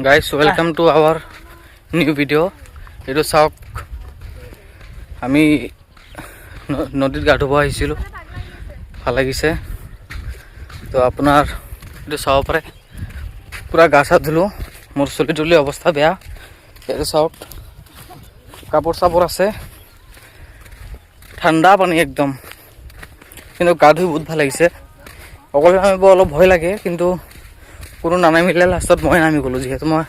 Guys welcome to our new video'. এইটো চাওক, আমি নদীত গা ধুব আহিছিলোঁ, ভাল লাগিছে। তো আপোনাৰ এইটো চাব পাৰে, পূৰা গা চা ধুলোঁ, মোৰ চুলি তুলি অৱস্থা বেয়া। এইটো চাওক, কাপোৰ চাপোৰ আছে, ঠাণ্ডা পানী একদম, কিন্তু গা ধুই বহুত ভাল লাগিছে। অকলে নামিব অলপ ভয় লাগে, কিন্তু কোনো নানামিলে লাষ্টত মই নামি গ'লোঁ, যিহেতু মই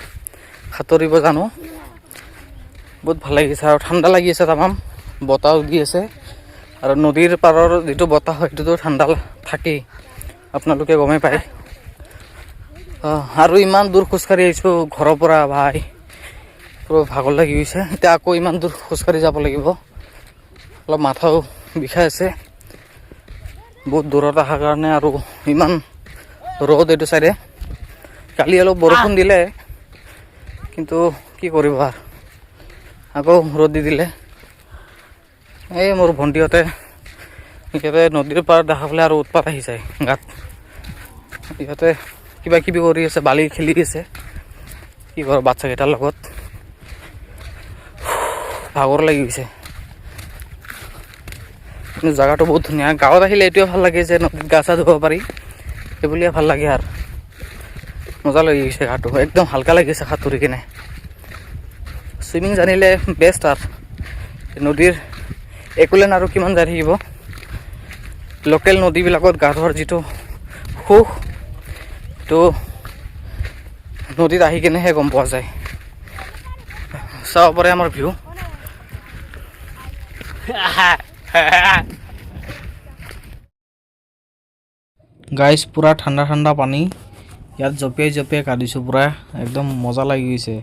সাঁতুৰিব জানো। বহুত ভাল লাগিছে আৰু ঠাণ্ডা লাগি আছে, তামাম বতাহ দি আছে। আৰু নদীৰ পাৰৰ যিটো বতাহ হয় সেইটোতো ঠাণ্ডা থাকেই, আপোনালোকে গমেই পায়। আৰু ইমান দূৰ খোজকাঢ়ি আহিছোঁ ঘৰৰ পৰা, ভাই পুৰা ভাগৰ লাগি গৈছে। এতিয়া আকৌ ইমান দূৰ খোজকাঢ়ি যাব লাগিব, অলপ মাথাও বিষাই আছে বহুত দূৰত অহাৰ কাৰণে। আৰু ইমান ৰ'দ এইটো চাইডে, কালি অলপ বৰষুণ দিলে, কিন্তু কি কৰিব আৰু, আকৌ ৰ'দ দি দিলে। এই মোৰ ভণ্টিহঁতে নদীৰ পাৰত দেখা পালে আৰু উৎপাত আহি যায় গাত। ইহঁতে কিবা কিবি কৰি আছে, বালি খেলি আছে, কি কৰোঁ বাচ্চাকেইটাৰ লগত। ভাগৰ লাগি গৈছে, কিন্তু জেগাটো বহুত ধুনীয়া। গাঁৱত আহিলে এইটোৱে ভাল লাগে যে নদীত গা চা ধুব পাৰি, সেইবুলিয়ে ভাল লাগে। আৰু মজা লাগি গৈছে, গাটো একদম হালকা লাগিছে সাঁতুৰি কিনে। চুইমিং জানিলে বেষ্ট। আৰু নদীৰ একোলেন আৰু কিমান যাই থাকিব, লোকেল নদীবিলাকত গা ধোৱাৰ যিটো সুখ, সেইটো নদীত আহি কিনেহে গম পোৱা যায়। চাব পাৰে আমাৰ ভিউ। গাইজ পুৰা ঠাণ্ডা ঠাণ্ডা পানী, ইয়াত জঁপিয়াই জঁপিয়াই কাটিছোঁ, পুৰা একদম মজা লাগি গৈছে।